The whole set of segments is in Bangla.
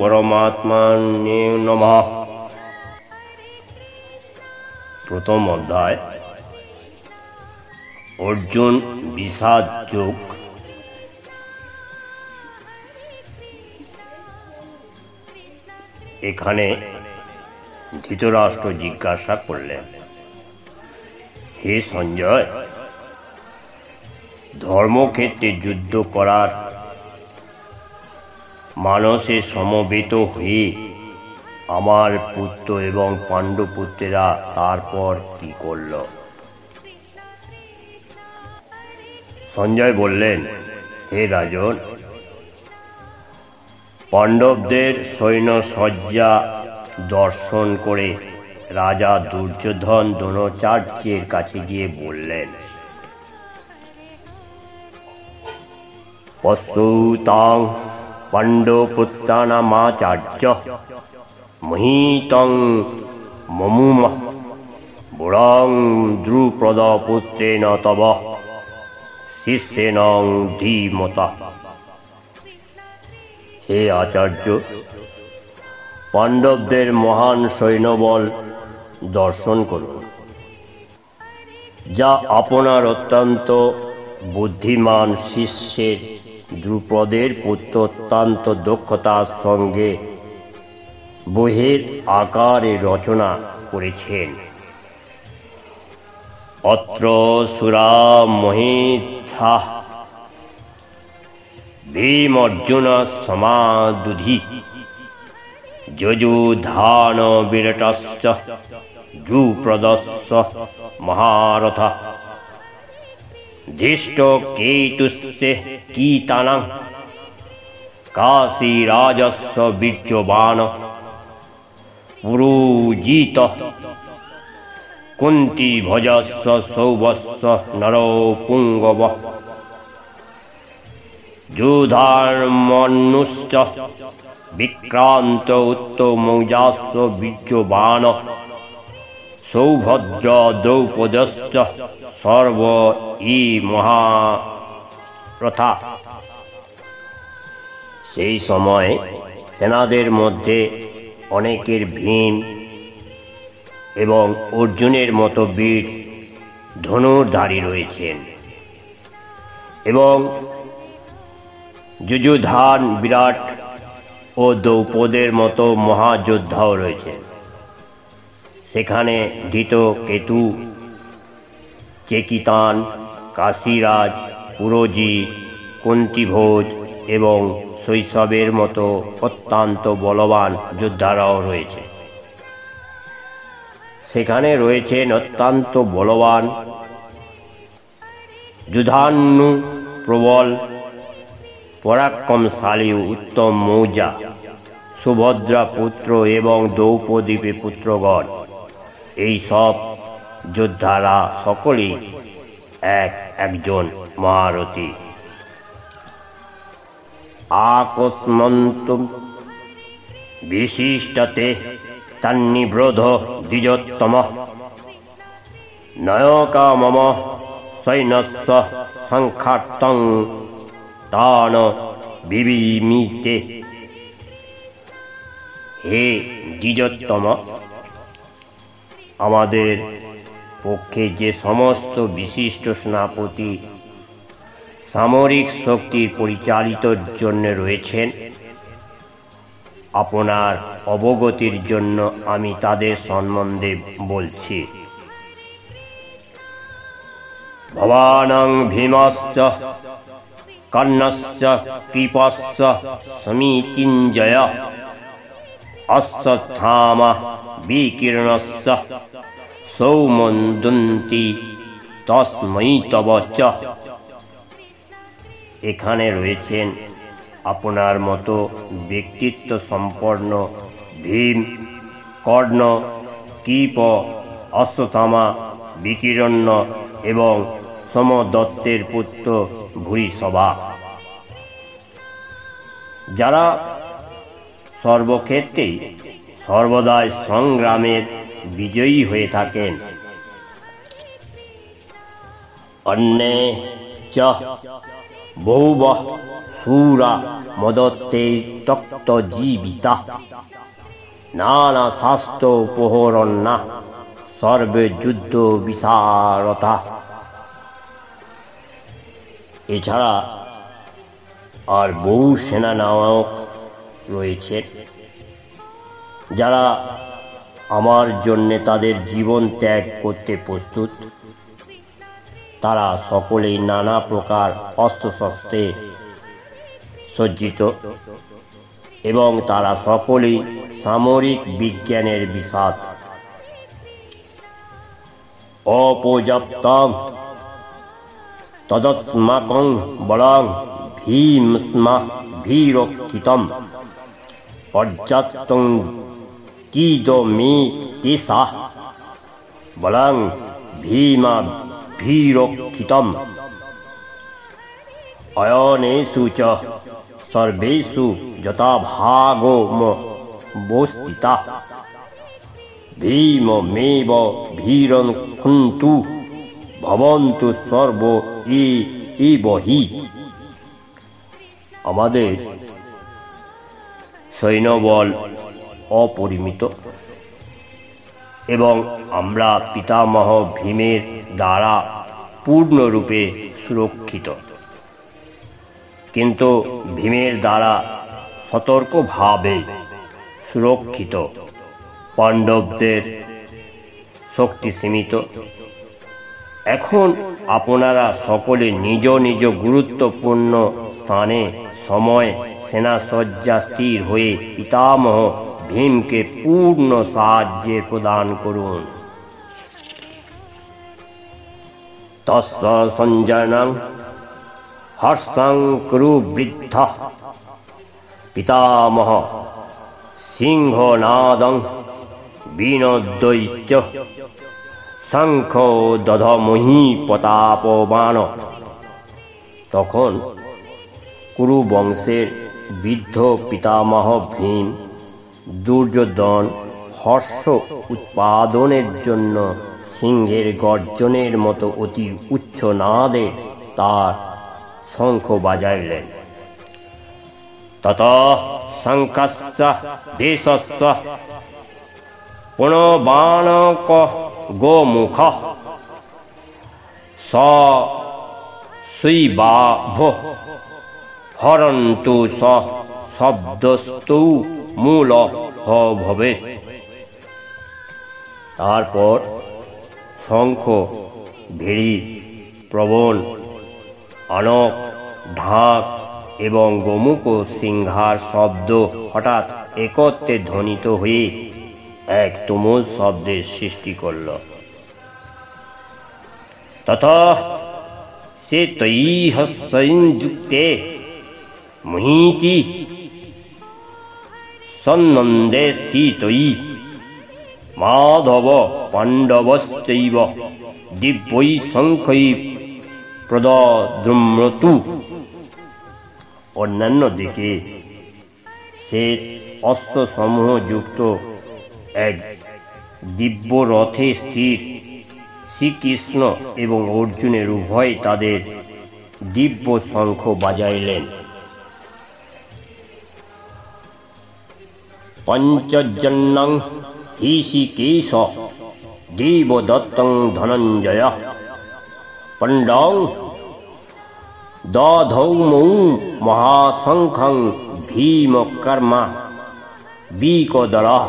परमात्मने नमः। प्रथम अध्याय अर्जुन বিষাদ যোগ। এখানে ধৃতরাষ্ট্র জিজ্ঞাসা করলেন, হে সঞ্জয়, ধর্মক্ষেত্রে যুদ্ধ করার মানসে সমবেত হয়ে আমার পুত্র এবং পাণ্ডবপুত্রেরা তারপর কি করল? সঞ্জয় বললেন, হে রাজন, পাণ্ডবদের সৈন্য সজ্জা দর্শন করে রাজা দুর্যোধন দ্রোণাচার্যের কাছে গিয়ে বললেন, পস্তুতাং পাণ্ডবপুত্রানামাচার্য মহীতং মমুম বুড়ং দ্রুপদপুত্রেণ তব শিষ্যেন ধীমতা। হে আচার্য, পাণ্ডবদের মহান সৈন্যবল দর্শন করুন, যা আপনার অত্যন্ত বুদ্ধিমান শিষ্যের দ্রুপদের পুত্র অত্যন্ত দক্ষতার সঙ্গে বইয়ের আকারে রচনা করেছেন। অত্র সুরা মহিথা ভীম অর্জুন সমাদুধি যযুধান বিরটশ্চ দ্রুপদস্য মহারথ ধৃষ্ট কেতুস্তে কীতানাং কাশীরাজস্য বীর্যবান পুরুজিত কুন্তীভজস্য সৌভস্য নরপুঙ্গব যুধার্মন্যুশ্চ বিক্রান্ত উত্তমৌজাস্য বীর্যবান সৌভদ্র দ্রৌপদশ্চ সর্ব ই মহারথা। সেই সময় সেনাদের মধ্যে অনেকের ভীম এবং অর্জুনের মতো বীর ধনুর্ধারী রয়েছেন এবং যুযুধান বিরাট ও দ্রৌপদের মতো মহাযোদ্ধাও রয়েছেন। সেখানে ধৃত কেতু, চেকিতান, কাশীরাজ, পুরোজিৎ, কুন্তীভোজ এবং শৈশবের মতো অত্যন্ত বলবান যোদ্ধারাও রয়েছে। সেখানে রয়েছেন অত্যন্ত বলবান যুধান্নু, প্রবল পরাক্রমশালী উত্তম মৌজা, সুভদ্রা পুত্র এবং দ্রৌপদী পুত্রগণ। এই সব যোদ্ধারা সকলেই একজন মহারথী। আকস্মন্তুম বিশিষ্টতে তন্নিবৃধ দ্বিজোত্তম নয়কা মম সৈন্যস্য সংখ্যার্থং তান বিবিমিতে। হে দ্বিজোত্তম, আমাদের পক্ষে যে সমস্ত বিশিষ্ট সেনাপতি সামরিক শক্তির পরিচালিতর জন্য রয়েছেন, আপনার অবগতির জন্য আমি তাদের সম্বন্ধে বলছি। ভবানং ভীমশ্চ কর্ণশ্চ কৃপশ্চ সমীতিঞ্জয় অশ্বত্থামা বিকীর্ণশ্চ সৌমন্দন্তি তস্मै তব চ। এখানে রয়েছেন আপনার মতো ব্যক্তিত্ব সম্পন্ন ভীম, কর্ণ, কৃপ, অশ্বত্থামা, বিকীর্ণ এবং সোমদত্তের পুত্র ভূরিসভা, যারা সর্বক্ষেত্রেই সর্বদাই সংগ্রামের বিজয়ী হয়ে থাকেন। অন্যে চ বহুবঃ শূরা মদত্তে তক্ত জীবিতা নানা শাস্ত্র উপহরণ্যা সর্বে যুদ্ধ বিশারতা। এছাড়া আর বহু সেনানায়ক রয়েছে যারা আমার জন্য তাদের জীবন ত্যাগ করতে প্রস্তুত। তারা সকলেই নানা প্রকার অস্ত্রশস্ত্রে সজ্জিত এবং তারা সকলেই সামরিক বিজ্ঞানের বিশাদ। অপর্যাপ্তং তদস্মাকং বলং ভীমস্মা ভীরক্ষিতম পর্যাপ্তং কিদমে তেষা বলং ভীমা ভীরক্ষিতম অয়নেষু চ সর্বেষু যথাভাগমবস্থিতা ভীমমেব ভীরক্ষন্তু ভবন্তু সর্ব এব হি। আমাদের সৈন্যবল অপরিমিত এবং আমরা পিতামহ ভীমের দ্বারা পূর্ণরূপে সুরক্ষিত, কিন্তু ভীমের দ্বারা সতর্কভাবে সুরক্ষিত পাণ্ডবদের শক্তি সীমিত। এখন আপনারা সকলে নিজ নিজ গুরুত্বপূর্ণ স্থানে সময় সেনাসজ্জা স্থির হয়ে পিতামহ ভীমকে পূর্ণ সাহায্য প্রদান করুন। তস্য সঞ্জনং হর্ষং কুরু বৃদ্ধঃ পিতামহ সিংহনাদং বিনোদয়িত্য শঙ্খ দধমহি প্রতাপবান। তখন কুরু বংশের বৃদ্ধ পিতামহ ভীম দুর্যোধন হর্ষ উৎপাদনের জন্য সিংহের গর্জনের মতো অতি উচ্চ নাদে তার শঙ্খ বাজাইলেন। ততঃ শঙ্খস্য দেশস্য পুনবাণক গোমুখ স শৈবাভ হরন্তু স শব্দস্তৌ মূল ভবে। তারপর শঙ্খ, ভেড়ি, প্রবণ, আনক, ঢাক এবং গোমুখ সিংহার শব্দ হঠাৎ একত্রে ধ্বনিত হয়ে এক তুমুল শব্দের সৃষ্টি করল। ততঃ সে তৈহ সংযুক্তে মুহীতি সন্নন্দে স্থিতৈ মাধব পাণ্ডবশ্চৈব দিব্যৈ শঙ্খৈ প্রদদ্রুম্রতু। অন্যান্য দিকে সে অশ্বসমূহ যুক্ত এক দিব্য রথে স্থির শ্রীকৃষ্ণ এবং অর্জুনের উভয় তাদের দিব্য শঙ্খ বাজাইলেন। পঞ্চজন্যং হৃষীকেশ দেবদত্তং ধনঞ্জয় পণ্ডং দধৌমৌ মহাশঙ্খং ভীমকর্মা বিকদরঃ।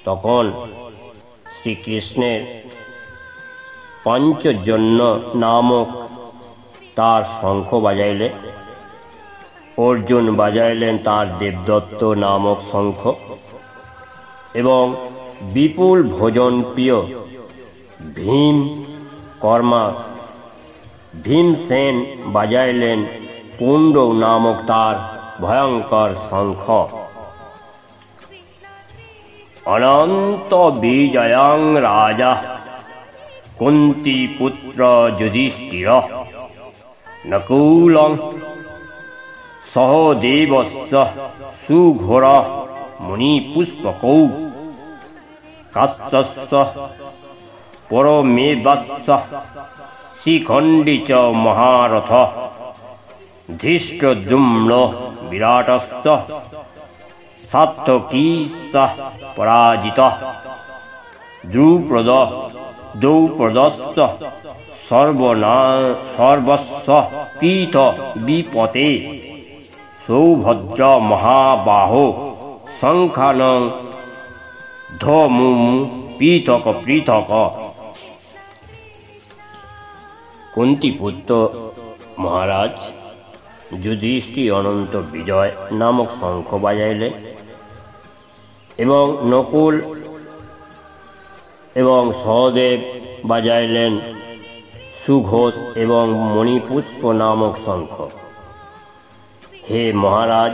তখন শ্রীকৃষ্ণের পঞ্চজন্য নামক তার শঙ্খ বাজাইলে, অর্জুন বাজাইলেন তার দেবদত্ত নামক শঙ্খ এবং বিপুল ভোজন প্রিয় ভীমকর্মা ভীমসেন বাজাইলেন পুণ্ড নামক তার ভয়ঙ্কর শঙ্খ। অনন্ত বিজয়ং রাজা কুন্তি পুত্র যুধিষ্ঠির নকুলং সহদেবস্য সুঘোর মুনিপুষ্পকৌ কাশ্যস্য পরমেবস্য শিখণ্ডী চ মহারথ धृष्टद्युम्न विराटश्च सात्यकीश्च पराजितः द्रुपदश्च सर्वस्व पीठ विपते सौभद्र महाबाहो शंखानं धमुमु पृथक पृथक। कुंतीपुत्र महाराज যুধিষ্ঠির অনন্ত বিজয় নামক শঙ্খ বাজাইলেন এবং নকুল এবং সহদেব বাজাইলেন সুঘোষ এবং মণিপুষ্প নামক শঙ্খ। হে মহারাজ,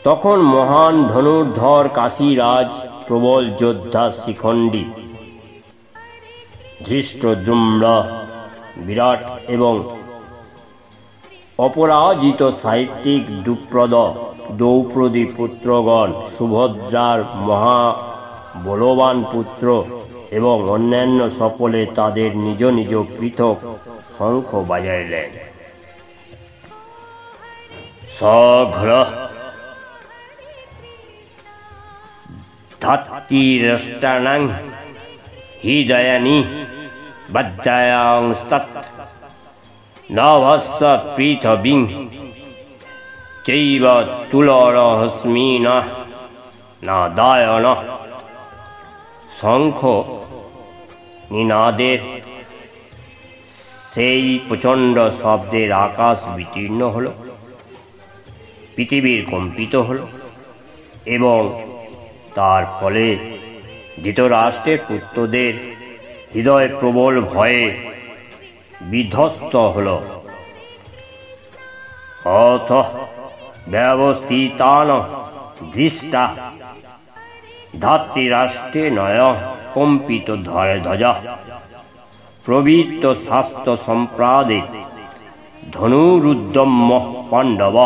তখন মহান ধনুর্ধর কাশীরাজ প্রবল যোদ্ধা শিখণ্ডী ধৃষ্টদ্যুম্ন বিরাট এবং অপরাজিত সাহিত্যিক দ্রৌপদী পুত্রগণ সুভদ্রার মহাবলবান পুত্র এবং অন্যান্য সকলে তাদের নিজ নিজ পৃথক শঙ্খ বাজাইলেন। সঘ্র ধাত্রীরাষ্ট্রাণাং হৃদয়ানি বজ্রায়াংস্তৎ নভস্য পৃথিবীং চৈব তুলরহস্মিনঃ নাদায়ন। শঙ্খ নিনাদের সেই প্রচণ্ড শব্দের আকাশ বিতীর্ণ হল, পৃথিবীর কম্পিত হল এবং তার ফলে ধৃতরাষ্ট্রের পুত্রদের হৃদয় প্রবল ভয়ে বিধ্বস্ত হল। অথ ব্যবস্থিতান দৃষ্টা ধাত্রীরাষ্ট্রে নয় কম্পিত ধ্বজা প্রবৃত্ত শাস্ত্র সম্প্রাদে ধনুরুদ্যম্য পাণ্ডব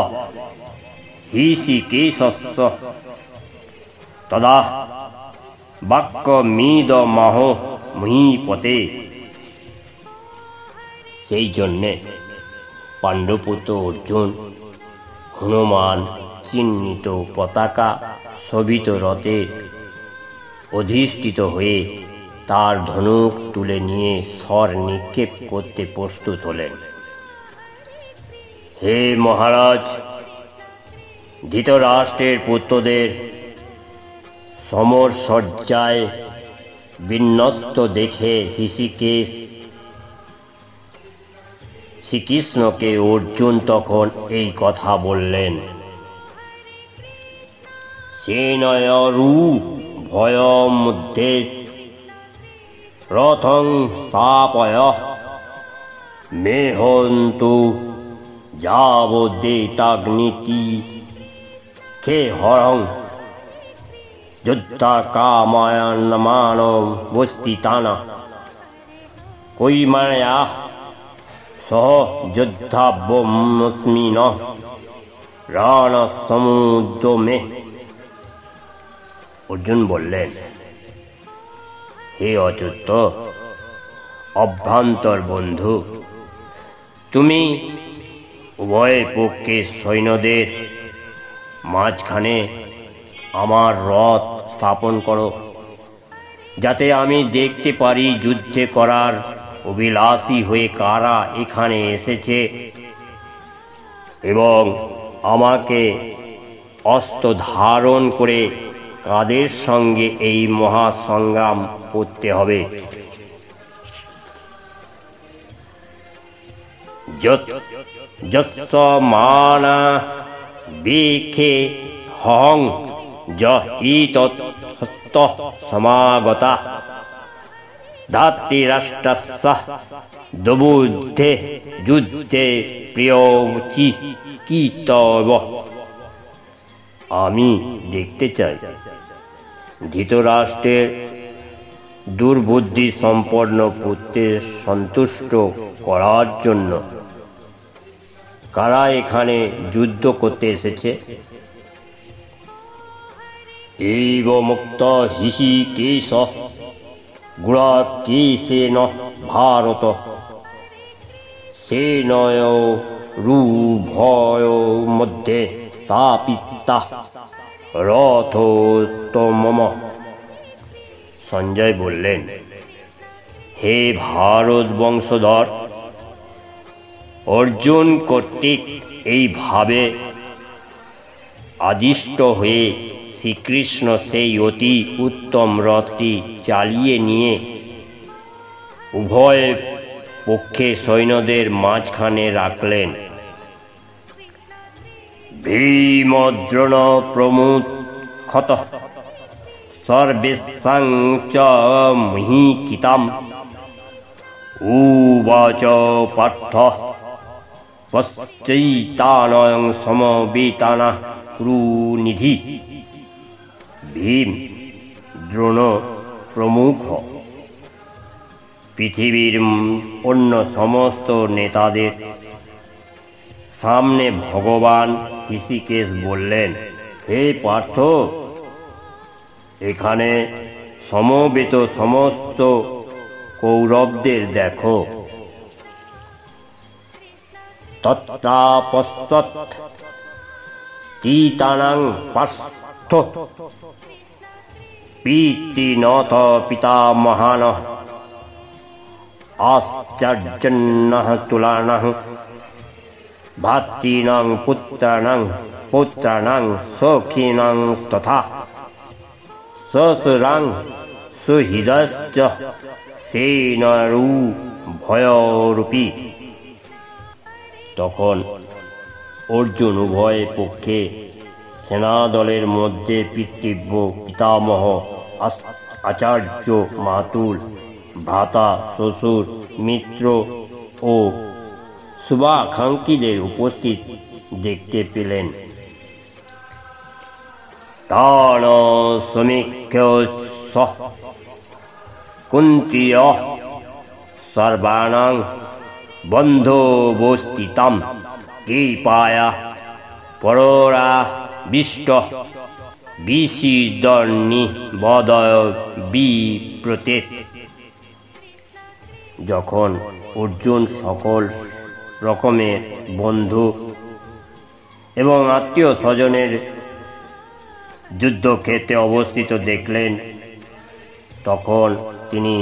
হৃষিকেশস্য তদা বাক্যমিদমাহ মহীপতে। সেই জন্যে পাণ্ডুপুত্র অর্জুন হনুমান চিহ্নিত পতাকা শোভিত রথে অধিষ্ঠিত হয়ে তার ধনুক তুলে নিয়ে স্বর নিক্ষেপ করতে প্রস্তুত হলেন। হে মহারাজ, ধৃতরাষ্ট্রের পুত্রদের সমর সজ্জায় বিন্যস্ত দেখে হৃষিকেশ শ্রীকৃষ্ণকে অর্জুন তখন এই কথা বললেন। সেনয়রু ভয়মধ্যে রথং স্থাপয় মেহন্তু যাবদেতাগ্নিতি খে হরং যুদ্ধা কামায়নমান বস্তিতানা কৈমায়া সহ যুদ্ধাব্যমস্মিন রণসমুদ্যমে। অর্জুন বললেন, হে অচ্যুত অভ্যন্তর বন্ধু, তুমি উভয় পক্ষের সৈন্যদের মাঝখানে আমার রথ স্থাপন করো, যাতে আমি দেখতে পারি যুদ্ধে করার অভিলাষী হয়ে কারা এখানে এসেছে এবং আমাকে অস্ত্র ধারণ করে কাদের সঙ্গে এই মহাসংগ্রাম করতে হবে। যৎসমানা বেখে হং যত সমাগতা ধাত্রীরাষ্ট্রস্য দুবুদ্ধে যুদ্ধে প্রিয়চিকিতব। আমি দেখতে চাই ধৃতরাষ্ট্রের দুর্বুদ্ধি সম্পন্ন পুত্রের সন্তুষ্ট করার জন্য কারা এখানে যুদ্ধ করতে এসেছে। এইব মুক্ত হৃষিকেশ গুড়াকেশেন ভারত সেনয় রুভয় মধ্যে স্থাপিতা রথোত্তমম। সঞ্জয় বললেন, হে ভারত বংশধর, অর্জুন কর্তৃক এইভাবে আদিষ্ট হয়ে শ্রীকৃষ্ণ সেই অতি উত্তম রথটি চালিয়ে নিয়ে উভয় পক্ষে সৈন্যদের মাঝখানে রাখলেন। ভীমদ্রোণ প্রমুখত সর্বেষাং চ মহীকিতাম উবাচ পার্থ পশ্চৈতানং সমবেতানা কুরুনিধি। ভীম, দ্রোণ প্রমুখ পৃথিবীর অন্য সমস্ত নেতাদের সামনে ভগবান ঋষিকেশ বললেন, হে পার্থ, এখানে সমবেত সমস্ত কৌরবদের দেখো। তত্রাপশ্চাৎ স্থিতানাং পার্থ পিতৃনত পিতামহানঃ আশ্চর্যন্নঃ তুলানঃ ভাতৃণাং পুত্রাণাং সখীনাং তথা সসুরাং সুহৃদশ্চ সেনারূভয়রূপী। তখন অর্জুন উভয় পক্ষে সেনাদলের মধ্যে পিতৃব্য, পিতামহ, আচার্য, মাতুল, ভ্রাতা, শ্বশুর, মিত্র ও শুভাকাঙ্ক্ষীদের উপস্থিত দেখতে পেলেন। তান সমীক্ষ্য কুন্তীয় সর্বাণাং বন্ধোবস্থিতাম কৃপায়া পরাবিষ্ট বিসিদন্নিবদয় বিপ্রতে। যখন অর্জুন সকল রকমের বন্ধু এবং আত্মীয় স্বজনের যুদ্ধক্ষেত্রে অবস্থিত দেখলেন, তখন তিনি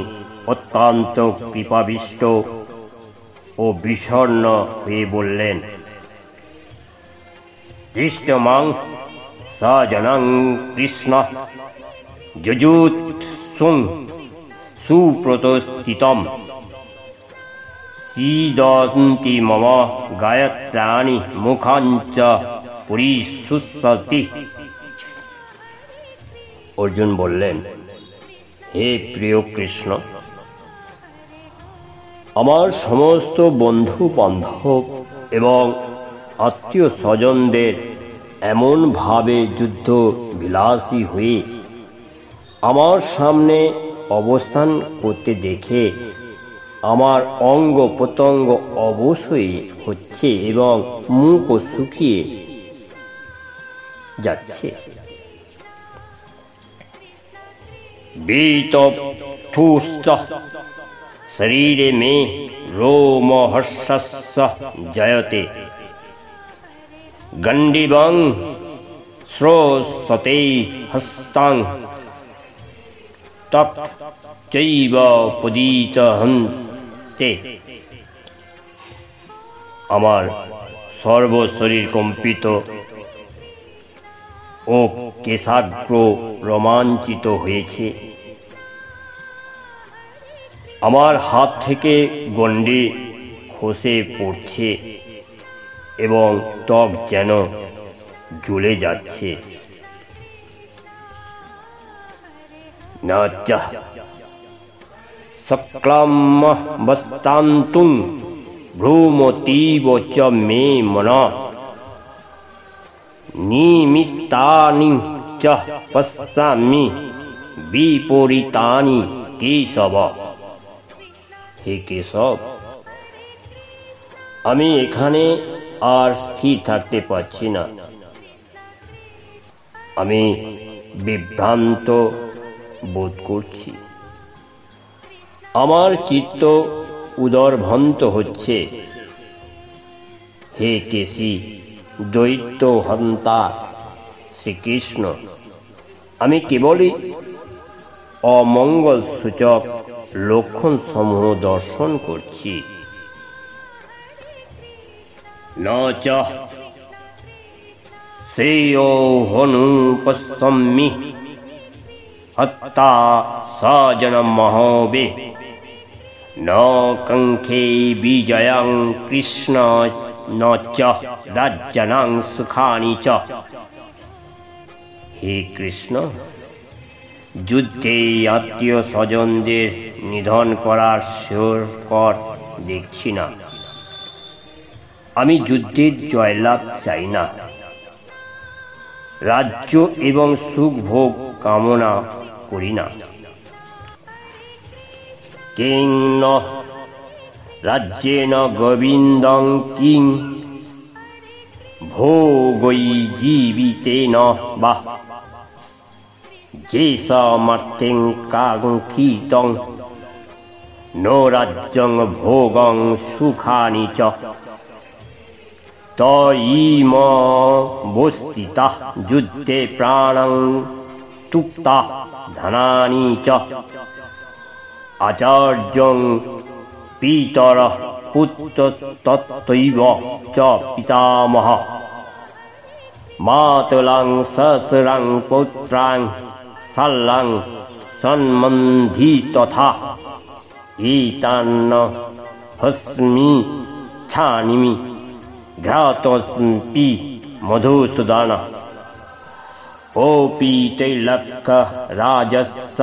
অত্যন্ত কৃপাবিষ্ট ও বিষণ্ণ হয়ে বললেন, দৃষ্টমাং সজনং কৃষ্ণ যজুৎসুং সুপ্রতস্থিতম সীদন্তি মম গায়ত্রাণি মুখাঞ্চ পরিশুষ্যতি। অর্জুন বললেন, হে প্রিয় কৃষ্ণ, আমার সমস্ত বন্ধু বান্ধব এবং আত্মীয় স্বজনদের এমন ভাবে যুদ্ধ বিলাসী হয়ে আমার সামনে অবস্থান করতে দেখে আমার অঙ্গ প্রত্যঙ্গ অবশ হয়ে হচ্ছে এবং মুখ শুকিয়ে যাচ্ছে। বিতপ্তুশ্চ শরীরে মে রোমহর্ষস্য জয়তে গণ্ডিবং শ্রোষতে হস্তাং তৎ চৈব পদিতহন্তে। আমার সর্বশরীর কম্পিত ও কেশাগ্র রোমাঞ্চিত হয়েছে। আমার হাত থেকে গণ্ডি খসে পড়ছে এবং ত্বক যেন জ্বলে যাচ্ছে। নাচা সক্লামবস্তান্তুং ভ্রূমতীব চ মে মনা নিমিত্তানি চ পশ্যামি বিপরীতানি কেশব। হে কেশব, আমি এখানে আর স্থির থাকতে পারছি না। আমি বিভ্রান্ত বোধ করছি। আমার চিত্ত উদরভন্ত হচ্ছে। হে কেশী, দৈত্য হন্তা শ্রীকৃষ্ণ, আমি কেবলই অমঙ্গল সূচক লক্ষণ সমূহ দর্শন করছি। ন চ শ্রেয়ো হনুপশ্যমি হত্তা স্বজনম মহোবে ন কঙ্খে বিজয়ং কৃষ্ণ ন চ রাজ্যানাং সুখানি চ। হে কৃষ্ণ, যুদ্ধে আত্মীয় স্বজনদের নিধন করার শ্রেয়স্কর দেখছি না। আমি যুদ্ধের জয়লাভ চাই না, রাজ্য এবং সুখ ভোগ কামনা করি না। কিং ন রাজ্যেন গোবিন্দং কিং ভোগৈ জীবিতেন বা যেষামর্থ্যং কাঙ্ক্ষিতং নো রাজ্যং ভোগং সুখানি চ। তয়ীমবস্থিতাঃ যুদ্ধে প্রাণং তুপ্তা ধনানি চ। আচার্যং পিতরঃ পুত্র তত্তৈব চ পিতামহ মাতুলাং সসরাং পৌত্রাং শাল্লাং সন্মন্ধি তথা এতান্ন হস্মি ছানিমি ঘ্রাতস্মি মধুসূদন। ওপি তৈলক্ষ রাজস্য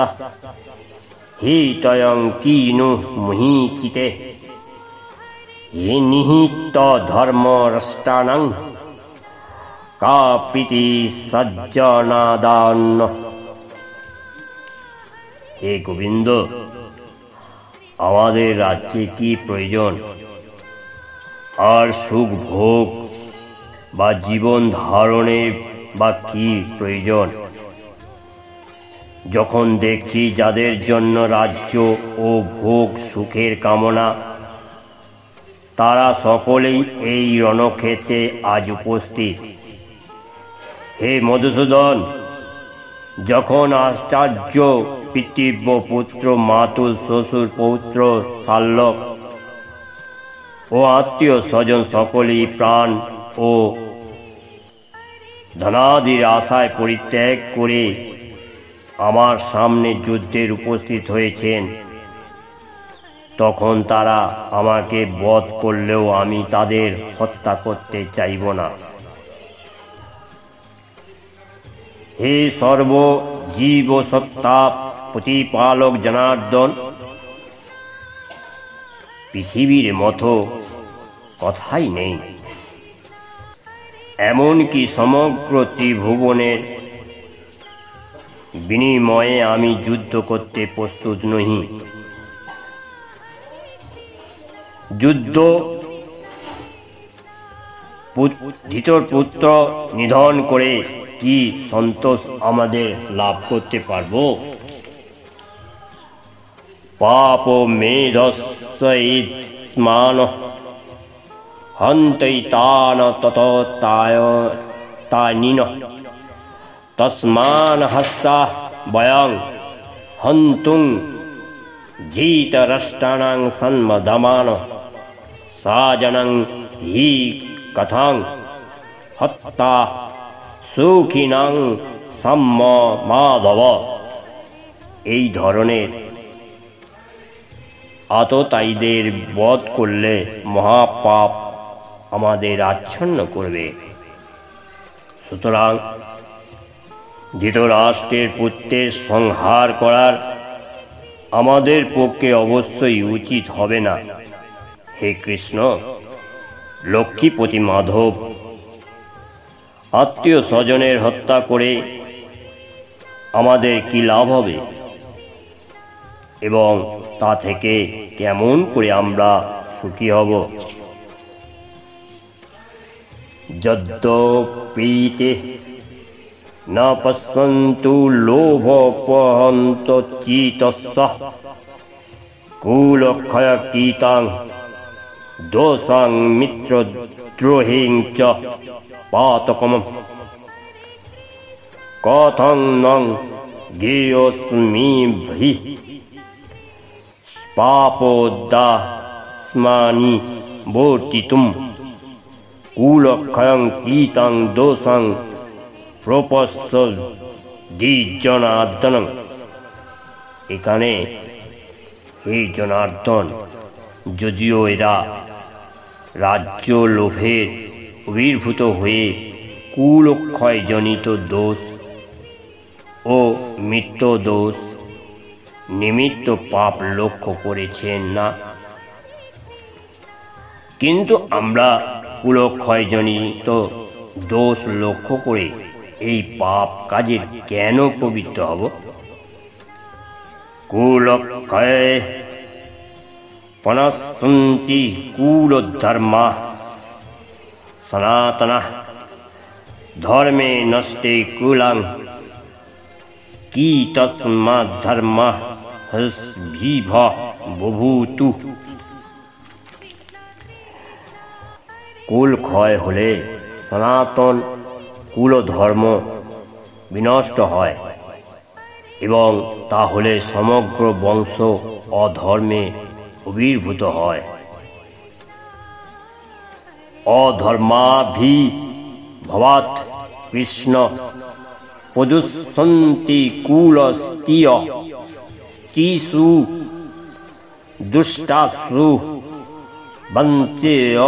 হিতয়ং কিনু মুহিচিতে হে নিহিত ধর্মরষ্টানং কা প্রীতি সজ্জনাদান। হে গোবিন্দ, আমাদের রাজ্যে কি প্রয়োজন আর সুখ ভোগ বা জীবন ধারণের বা কি প্রয়োজন, যখন দেখছি যাদের জন্য রাজ্য ও ভোগ সুখের কামনা তারা সকলেই এই রণক্ষেত্রে আজ উপস্থিত। হে মধুসূদন, যখন আচার্য পিতৃব্য পুত্র মাতুল শ্বশুর পৌত্র শাল্যক ও আত্মীয় স্বজন সকলেই প্রাণ ও ধনাদির আশায় পরিত্যাগ করে আমার সামনে যুদ্ধের উপস্থিত হয়েছেন, তখন তারা আমাকে বধ করলেও আমি তাদের হত্যা করতে চাইব না। হে সর্ব জীব সত্তা প্রতিপালক জনার্দন, পৃথিবীর মতো কথাই নেই, এমনকি সমগ্র ত্রিভুবনের বিনিময়ে আমি যুদ্ধ করতে প্রস্তুত নহি। যুদ্ধ ধিতর পুত্র নিধন করে কি সন্তোষ আমাদের লাভ করতে পারব? পাপ মেধস্মান হন্তৈতান তততায়তানিন তস্মান হস্তা বয়ং হন্তুং ধীতরাষ্ট্রাণাং সন্মদমান সাজনং হি কথাং হত্যা সুখিনাং সাম্য মাধব। এই ধরনের আততায়ীদের বধ করলে মহাপাপ আমাদের আচ্ছন্ন করবে। সুতরাং ধৃতরাষ্ট্রের পুত্রের সংহার করার আমাদের পক্ষে অবশ্যই উচিত হবে না। হে কৃষ্ণ, লক্ষ্মীপতি মাধব, আত্মীয় স্বজনের হত্যা করে আমাদের কি লাভ হবে এবং তা থেকে কেমন করে আমরা সুখী হব? যদ্যপীতে না পশ্যন্তু লোভোপহন্ত চিতস্য কুলক্ষয় কীতাং दोषं मित्रद्रोहिं च पातकम् कथं न ज्ञेयोऽस्मिभिः पापोदास्मानि वर्तितुम् कुलक्षयं कीतं दोषं প্রপশ্চদি জনার্দন। এখানে হে জনার্দন, যদিও এরা রাজ্য লোভের আবির্ভূত হয়ে কুলক্ষয়জনিত দোষ ও মৃত্যু দোষ নিমিত্ত পাপ লক্ষ্য করেছেন না, কিন্তু আমরা কুলক্ষয়জনিত দোষ লক্ষ্য করে এই পাপ কাজের কেন প্রবৃত্ত হব? কুলক্ষয়ে পনসন্তি কুলধর্মা সনাতনঃ ধর্মে নষ্টে কুলাং কি তস্মাৎ ধর্মঃ হ্রস্বীভ বভূতু। কুল ক্ষয় হলে সনাতন কুলধর্ম বিনষ্ট হয় এবং তাহলে সমগ্র বংশ অধর্মে আবির্ভূত হয়। অধর্মাভিভবাৎ কৃষ্ণ প্রদুষন্তি কুলস্ত্রিয় স্ত্রীষু দুষ্টাসু বঞ্চেয়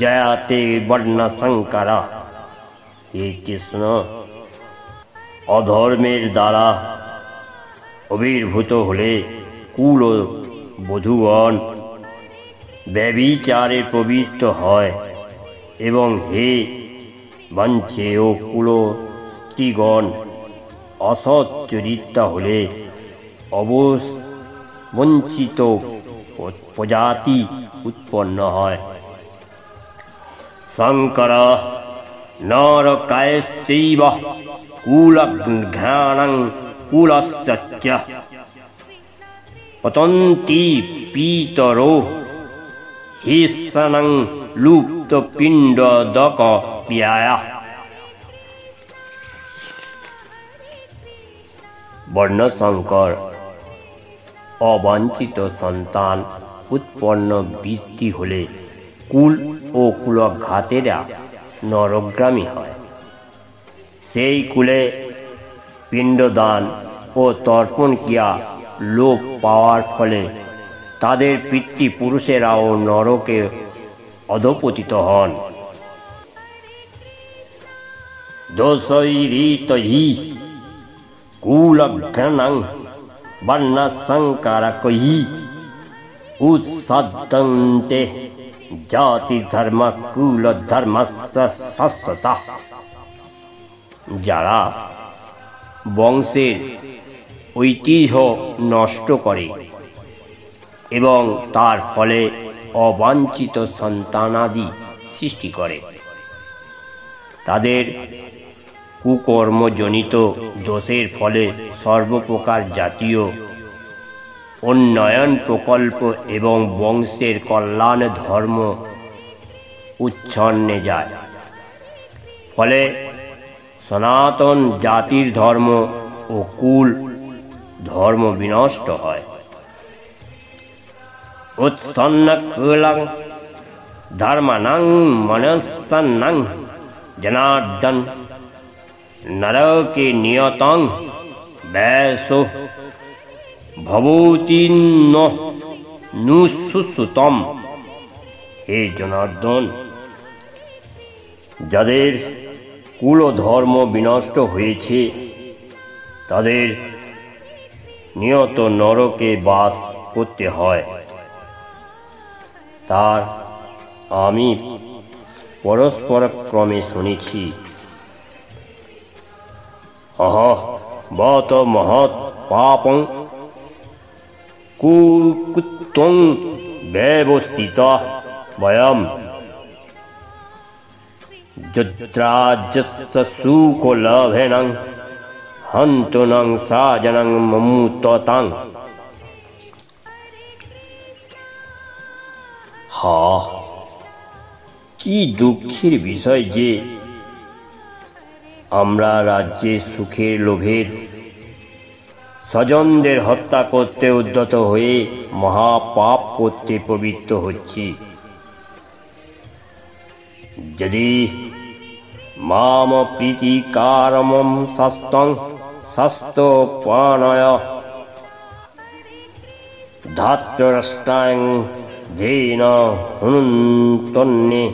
জয়াতে বর্ণসংকরা। হে কৃষ্ণ, অধর্মের দ্বারা আবির্ভূত হলে কুল বধূগণ ব্যভিচারে প্রবৃত্ত হয় এবং হে বঞ্চেয় কুল স্ত্রীগণ অসৎ চরিত্রা হলে অবঞ্চিত প্রজাতি উৎপন্ন হয়। শঙ্কর নরকায়শ্চৈব কুলঘ্রাণং কুলস্য পতন্তি পিতরো হিংসনং লুপ্তপিণ্ডদকপ্যায়া। বর্ণশঙ্কর অবাঞ্ছিত সন্তান উৎপন্ন বৃদ্ধি হলে কুল ও কুলঘাতেরা নরকগামী হয়। সেই কুলে পিণ্ডদান ও তর্পণ ক্রিয়া লোপ পাওয়ার ফলে তাদের পিতৃপুরুষেরাও নরকে অধঃপতিত হন। দোষৈরিতৈ কুলঘ্রাণং বর্ণসংকরকৈঃ উৎসদ্যন্তে জাতি ধর্ম কুল ধর্মস্য শাশ্বতঃ। যারা বংশের ঐতিহ্য নষ্ট করে এবং তার ফলে অবাঞ্ছিত সন্তানাদি সৃষ্টি করে, তাদের কুকর্মজনিত দোষের ফলে সর্বপ্রকার জাতীয় উন্নয়ন প্রকল্প এবং বংশের কল্যাণ ধর্ম উচ্ছন্নে যায়। ফলে সনাতন জাতির ধর্ম ও কুল ধর্ম বিনষ্ট হয়। উৎসন্ন কুলং ধর্মণং মনসন্নং জনার্দন নরকে নিয়তং ব্যাসো ভবতীর্ণ নুসুসুতম। হে জনার্দন, যাদের কুল ধর্ম বিনষ্ট হয়েছে তাদের নিয়ত নরকে বাস করতে হয়। তার আমি পরস্পর ক্রমে শুনেছি। অহ বত মহৎ পাপং কুকুত্বং ব্যবস্থিতঃ বয়ম যত্রাজ্যস্য সুখলাভেনং হন্তনং সাজনং মমুততাং। হা, কি দুঃখের বিষয় যে আমরা রাজ্যে সুখের লোভের স্বজনদের হত্যা করতে উদ্যত হয়ে মহাপাপ করতে প্রবৃত্ত হচ্ছি। যদি মাম প্রীতিকারমম শাস্তং শাস্তপানয় ধাত্রষ্টাং যেন হুনন্তন্যে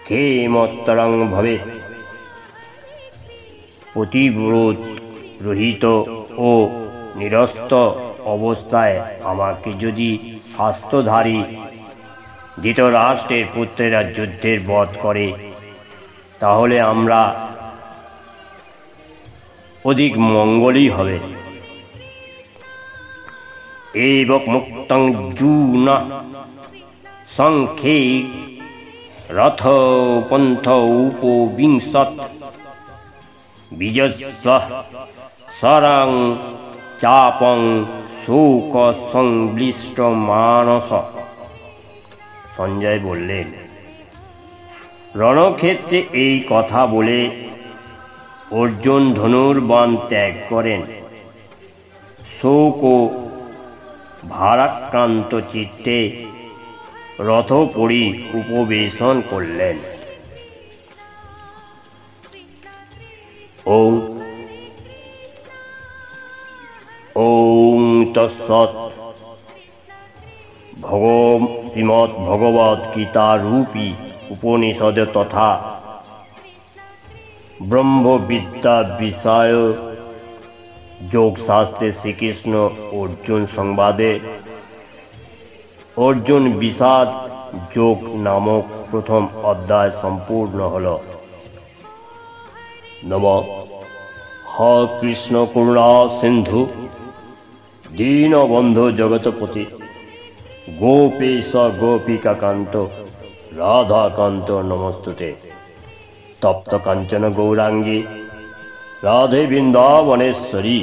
ক্ষেমতরং ভবেৎ। প্রতিব্রত রহিত ও নিরস্ত অবস্থায় আমাকে যদি শাস্ত্রধারী ধৃতরাষ্ট্রের পুত্রেরা যুদ্ধের বধ করে, তাহলে আমরা অধিক মঙ্গলই হবে। এবক মুক্তং জুনা সংখ্যে রথ পন্থ উপবিংশত বিজস্ব সরং চাপং শোক সংশ্লিষ্ট মানস। সঞ্জয় বললেন, রণক্ষেত্রে এই কথা বলে অর্জুন ধনুর্বাণ ত্যাগ করেন। শোক ও ভারাক্রান্ত চিত্তে রথোপরি উপবেশন করলেন। ওম ওম তৎসৎ। শ্রীমদ্ ভগবদ গীতা রূপী উপনিষদ তথা ব্রহ্মবিদ্যা বিষয় যোগ শাস্ত্রে শ্রীকৃষ্ণ অর্জুন সংবাদে অর্জুন বিষাদ যোগ নামক প্রথম অধ্যায় সম্পূর্ণ হল। নম হ কৃষ্ণ করুণা সিন্ধু দীনবন্ধু জগৎপতি গোপেশ গোপিকাকান্ত রাধাকান্ত নমস্তুতে। তপ্ত কাঞ্চন গৌরাঙ্গী রাধে বৃন্দাবনেশ্বরী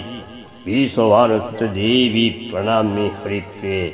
বিশ্বভানুসুতে দেবী প্রণামি হরিপ্রিয়ে।